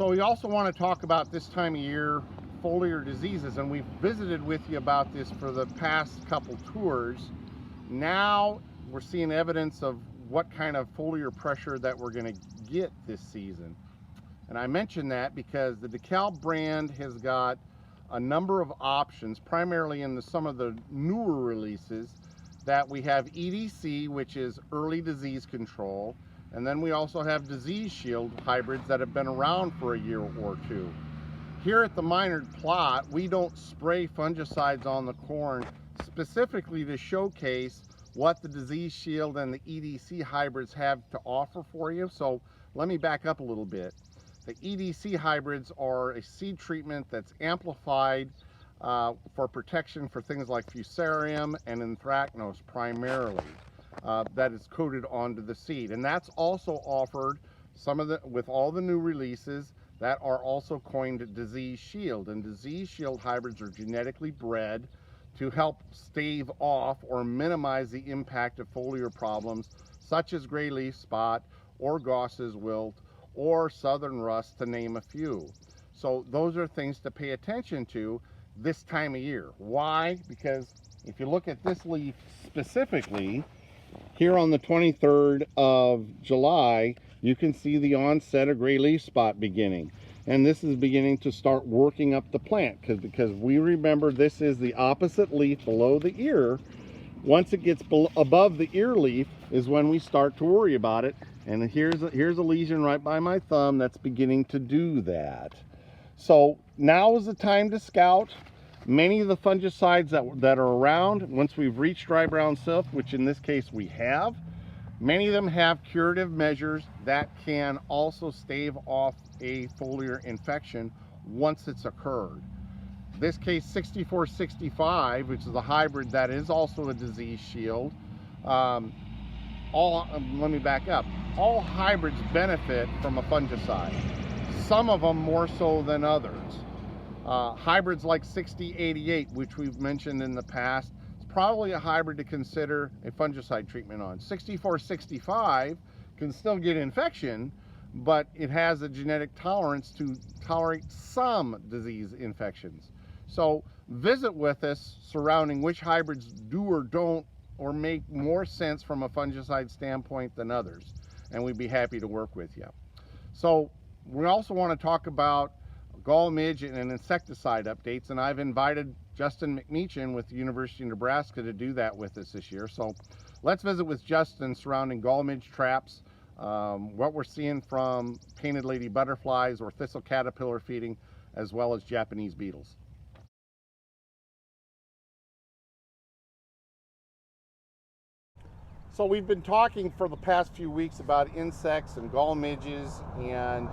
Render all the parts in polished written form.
So we also want to talk about this time of year foliar diseases, and we've visited with you about this for the past couple tours. Now we're seeing evidence of what kind of foliar pressure that we're going to get this season. And I mention that because the DeKalb brand has got a number of options, primarily in some of the newer releases, that we have EDC, which is early disease control, and then we also have Disease Shield hybrids that have been around for a year or two. Here at the Minard plot, we don't spray fungicides on the corn specifically to showcase what the Disease Shield and the EDC hybrids have to offer for you. So let me back up a little bit. The EDC hybrids are a seed treatment that's amplified for protection for things like fusarium and anthracnose primarily, that is coated onto the seed. And that's also offered with all the new releases that are also coined Disease Shield. And Disease Shield hybrids are genetically bred to help stave off or minimize the impact of foliar problems such as gray leaf spot or Gauss's wilt or southern rust, to name a few. So those are things to pay attention to this time of year. Why? Because if you look at this leaf specifically, here on the 23rd of July, you can see the onset of gray leaf spot beginning. And this is beginning to start working up the plant because we remember this is the opposite leaf below the ear. Once it gets above the ear leaf is when we start to worry about it. And here's a lesion right by my thumb that's beginning to do that. So now is the time to scout. Many of the fungicides that are around, once we've reached dry brown silk, which in this case we have, many of them have curative measures that can also stave off a foliar infection once it's occurred. This case 6465, which is a hybrid that is also a Disease Shield. Let me back up. All hybrids benefit from a fungicide, some of them more so than others. Hybrids like 6088, which we've mentioned in the past, is probably a hybrid to consider a fungicide treatment on. 6465 can still get infection, but it has a genetic tolerance to tolerate some disease infections. So visit with us surrounding which hybrids do or don't or make more sense from a fungicide standpoint than others, and we'd be happy to work with you. So we also want to talk about Gall Midge and insecticide updates, and I've invited Justin McMechan with the University of Nebraska to do that with us this year. So let's visit with Justin surrounding Gall Midge traps, what we're seeing from painted lady butterflies or thistle caterpillar feeding, as well as Japanese beetles. So we've been talking for the past few weeks about insects and gall midges and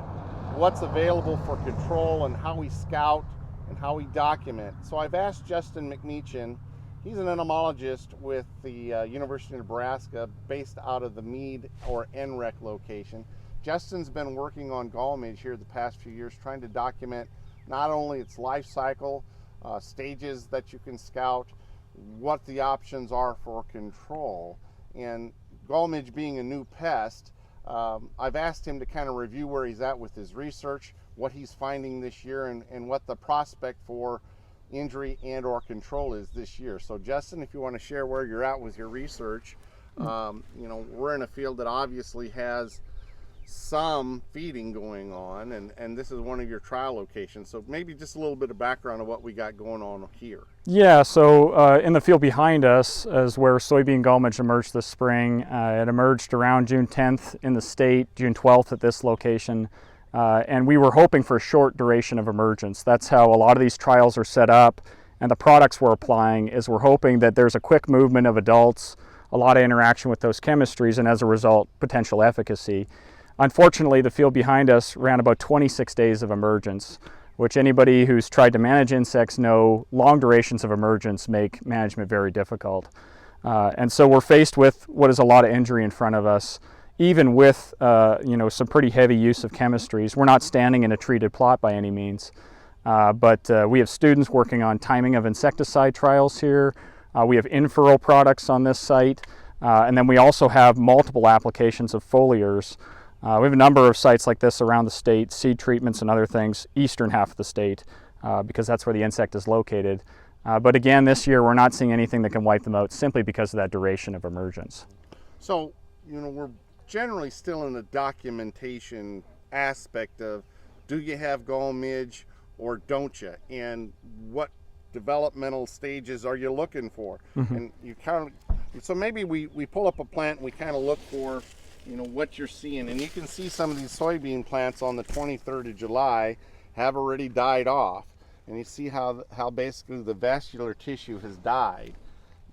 what's available for control and how we scout and how we document. So I've asked Justin McMechan. He's an entomologist with the University of Nebraska based out of the Mead or NREC location. Justin's been working on gall midge here the past few years, trying to document not only its life cycle, stages that you can scout, what the options are for control. And gall midge being a new pest, I've asked him to kind of review where he's at with his research, what he's finding this year, and what the prospect for injury and or control is this year. So Justin, if you want to share where you're at with your research, we're in a field that obviously has some feeding going on, and this is one of your trial locations. So maybe just a little bit of background of what we got going on here. Yeah, so in the field behind us is where soybean gall midge emerged this spring. It emerged around June 10th in the state, June 12th at this location. And we were hoping for a short duration of emergence. That's how a lot of these trials are set up, and the products we're applying is we're hoping that there's a quick movement of adults, a lot of interaction with those chemistries, and as a result, potential efficacy. Unfortunately, the field behind us ran about 26 days of emergence, which anybody who's tried to manage insects know long durations of emergence make management very difficult. And so we're faced with what is a lot of injury in front of us, even with some pretty heavy use of chemistries. We're not standing in a treated plot by any means, but we have students working on timing of insecticide trials here. We have in-furrow products on this site, and then we also have multiple applications of foliars. We have a number of sites like this around the state, seed treatments and other things, eastern half of the state, because that's where the insect is located. But again, this year we're not seeing anything that can wipe them out simply because of that duration of emergence. So, we're generally still in the documentation aspect of, do you have gall midge or don't you? And what developmental stages are you looking for? And you so maybe we pull up a plant and we kind of look for, what you're seeing. And you can see some of these soybean plants on the 23rd of July have already died off. And you see how basically the vascular tissue has died.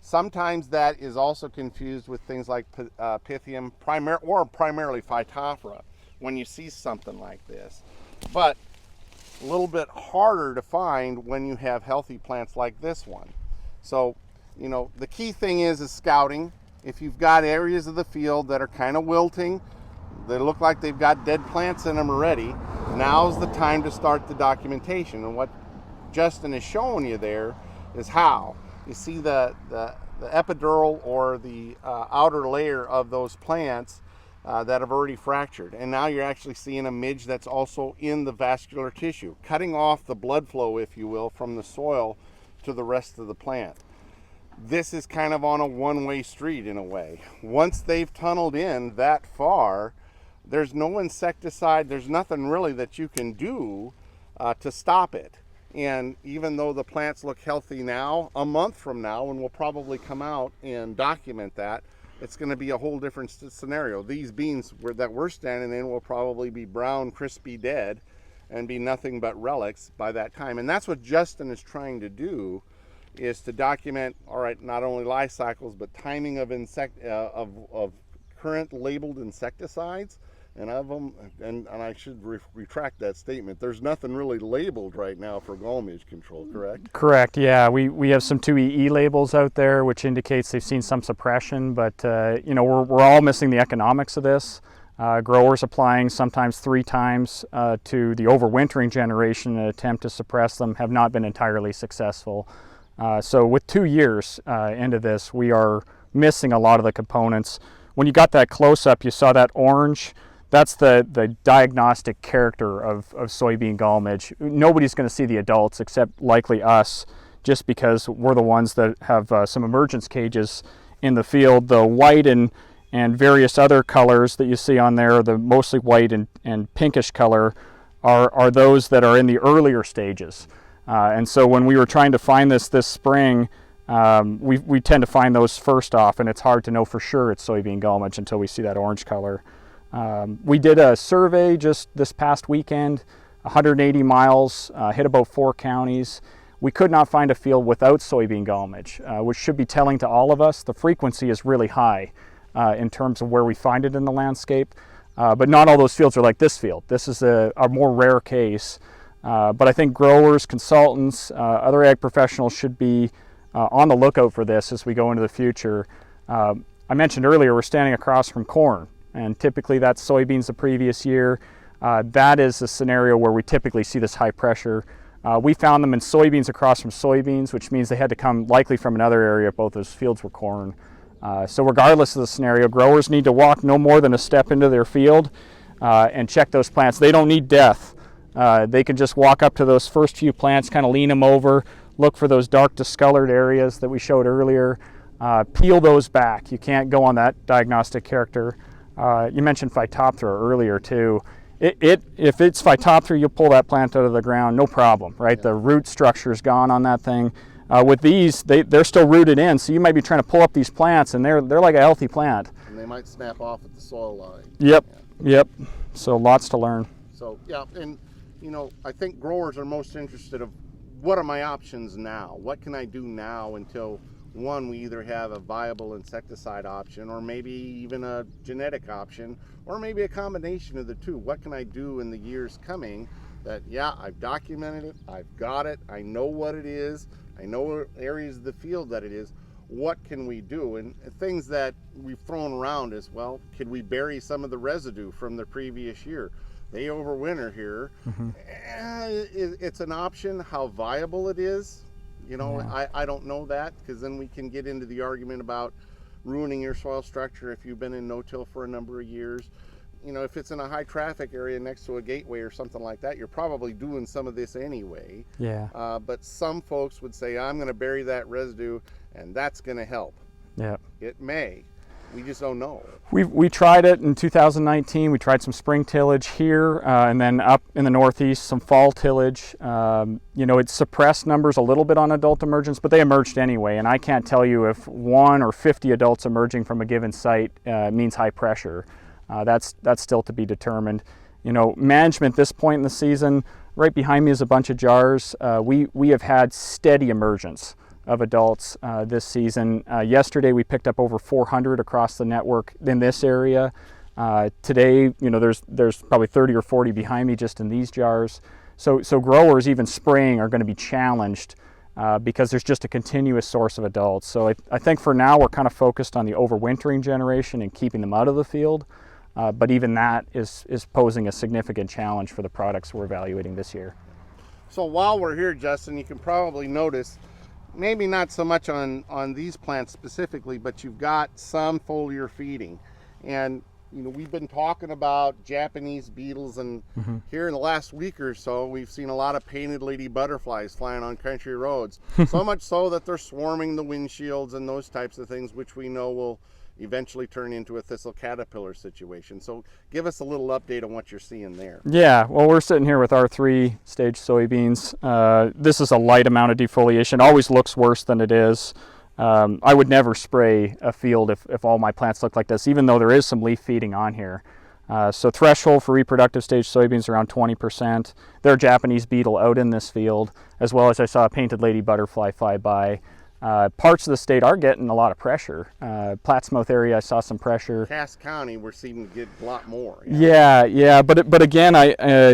Sometimes that is also confused with things like Pythium primarily Phytophthora when you see something like this. But a little bit harder to find when you have healthy plants like this one. So, the key thing is scouting. If you've got areas of the field that are kind of wilting, they look like they've got dead plants in them already, now's the time to start the documentation. And what Justin is showing you there is how. You see the epidural or the outer layer of those plants that have already fractured. And now you're actually seeing a midge that's also in the vascular tissue, cutting off the blood flow, if you will, from the soil to the rest of the plant. This is kind of on a one-way street in a way. Once they've tunneled in that far, there's no insecticide, there's nothing really that you can do to stop it. And even though the plants look healthy now, a month from now, when we'll probably come out and document that, it's going to be a whole different scenario. These beans that we're standing in will probably be brown, crispy, dead, and be nothing but relics by that time. And that's what Justin is trying to do, is to document, all right, not only life cycles, but timing of of current labeled insecticides. And of them, and I should retract that statement, there's nothing really labeled right now for gall midge control, correct? Correct, yeah. We have some 2EE labels out there, which indicates they've seen some suppression, but we're all missing the economics of this. Growers applying sometimes 3 times to the overwintering generation in an attempt to suppress them have not been entirely successful. So with 2 years into this, we are missing a lot of the components. When you got that close-up, you saw that orange. That's the diagnostic character of soybean gall midge. Nobody's going to see the adults except likely us, just because we're the ones that have some emergence cages in the field. The white and various other colors that you see on there, the mostly white and pinkish color, are those that are in the earlier stages. And so when we were trying to find this spring, we tend to find those first off, and it's hard to know for sure it's soybean gall midge until we see that orange color. We did a survey just this past weekend, 180 miles, hit about 4 counties. We could not find a field without soybean gall midge, which should be telling to all of us. The frequency is really high in terms of where we find it in the landscape, but not all those fields are like this field. This is a more rare case, but I think growers, consultants, other ag professionals should be on the lookout for this as we go into the future. I mentioned earlier we're standing across from corn, and typically that's soybeans the previous year. That is a scenario where we typically see this high pressure. We found them in soybeans across from soybeans, which means they had to come likely from another area if both those fields were corn. So regardless of the scenario, growers need to walk no more than a step into their field and check those plants. They don't need death. They can just walk up to those first few plants, kind of lean them over, look for those dark discolored areas that we showed earlier, peel those back. You can't go on that diagnostic character. You mentioned Phytophthora earlier too. If it's Phytophthora, you'll pull that plant out of the ground, no problem, right? Yeah. The root structure is gone on that thing. With these, they're still rooted in, so you might be trying to pull up these plants, and they're like a healthy plant. And they might snap off at the soil line. Yep, yeah. Yep. So lots to learn. So yeah, and I think growers are most interested of what are my options now? What can I do now until one, we either have a viable insecticide option, or maybe even a genetic option, or maybe a combination of the two. What can I do in the years coming that, yeah, I've documented it, I've got it, I know what it is, I know areas of the field that it is. What can we do? And things that we've thrown around is, well, could we bury some of the residue from the previous year? They overwinter here. Mm-hmm. It's an option. How viable it is, yeah. I don't know that, because then we can get into the argument about ruining your soil structure if you've been in no-till for a number of years. you know, if it's in a high traffic area next to a gateway or something like that, you're probably doing some of this anyway. Yeah. But some folks would say, I'm going to bury that residue and that's going to help. Yeah. It may. We just don't know. We tried it in 2019. We tried some spring tillage here, and then up in the northeast, some fall tillage. You know, it suppressed numbers a little bit on adult emergence, but they emerged anyway. And I can't tell you if 1 or 50 adults emerging from a given site means high pressure. That's still to be determined. You know, management at this point in the season, right behind me is a bunch of jars. We have had steady emergence of adults this season. Yesterday we picked up over 400 across the network in this area. Today, you know, there's probably 30 or 40 behind me just in these jars. So growers even spraying are going to be challenged because there's just a continuous source of adults. So I think for now we're kind of focused on the overwintering generation and keeping them out of the field. But even that is posing a significant challenge for the products we're evaluating this year. So while we're here, Justin, you can probably notice, maybe not so much on these plants specifically, but you've got some foliar feeding. And you know, we've been talking about Japanese beetles, and here in the last week or so we've seen a lot of painted lady butterflies flying on country roads. So much so that they're swarming the windshields and those types of things, which we know will eventually turn into a thistle caterpillar situation. So give us a little update on what you're seeing there. Yeah, well, we're sitting here with our 3-stage soybeans. This is a light amount of defoliation. Always looks worse than it is. I would never spray a field if all my plants look like this, even though there is some leaf feeding on here. So threshold for reproductive stage soybeans around 20%. There are Japanese beetle out in this field, as well as I saw a painted lady butterfly fly by. Parts of the state are getting a lot of pressure. Plattsmouth area, I saw some pressure. Cass County, we're seeing get a lot more. Yeah. But again,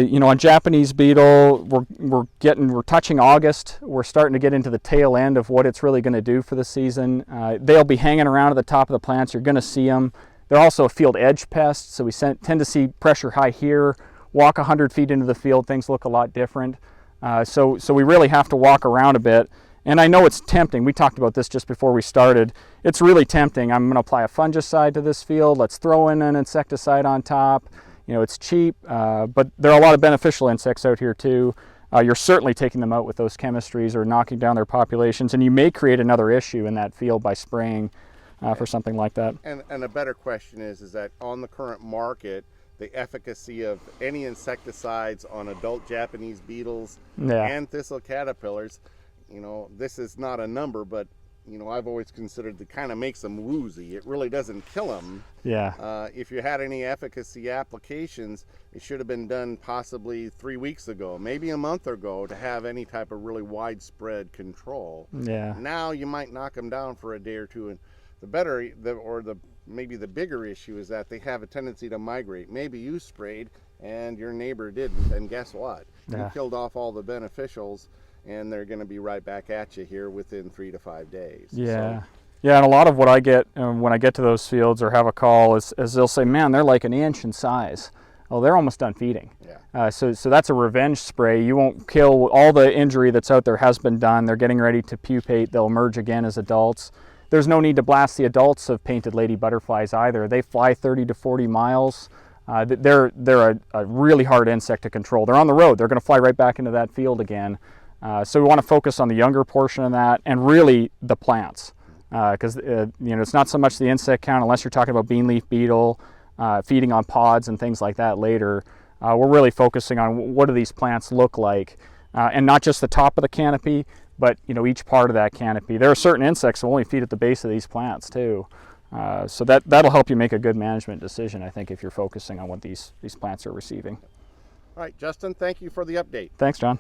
you know, on Japanese beetle, we're touching August. We're starting to get into the tail end of what it's really going to do for the season. They'll be hanging around at the top of the plants. You're going to see them. They're also a field edge pest, so we tend to see pressure high here. Walk 100 feet into the field, things look a lot different. So we really have to walk around a bit. And I know it's tempting. We talked about this just before we started. It's really tempting. I'm going to apply a fungicide to this field. Let's throw in an insecticide on top. You know, it's cheap, but there are a lot of beneficial insects out here too. You're certainly taking them out with those chemistries or knocking down their populations, and you may create another issue in that field by spraying for something like that. And a better question is that on the current market, the efficacy of any insecticides on adult Japanese beetles and thistle caterpillars, you know, this is not a number, but, you know, I've always considered that kind of makes them woozy. It really doesn't kill them. Yeah. If you had any efficacy applications, it should have been done possibly 3 weeks ago, maybe a month ago, to have any type of really widespread control. Yeah. Now you might knock them down for a day or two, and maybe the bigger issue is that they have a tendency to migrate. Maybe you sprayed and your neighbor didn't, and guess what? You killed off all the beneficials, and they're going to be right back at you here within 3 to 5 days. Yeah. Yeah, and a lot of what I get when I get to those fields or have a call is they'll say, man, they're like an inch in size. Oh, they're almost done feeding. Yeah. So that's a revenge spray. You won't kill all the injury that's out there has been done. They're getting ready to pupate. They'll emerge again as adults. There's no need to blast the adults of painted lady butterflies either. They fly 30 to 40 miles. They're a really hard insect to control. They're on the road. They're going to fly right back into that field again. So we want to focus on the younger portion of that and really the plants, because you know, it's not so much the insect count unless you're talking about bean leaf beetle, feeding on pods and things like that later. We're really focusing on what do these plants look like, and not just the top of the canopy, but you know, each part of that canopy. There are certain insects that only feed at the base of these plants too. So that'll help you make a good management decision, I think, if you're focusing on what these plants are receiving. All right, Justin, thank you for the update. Thanks, John.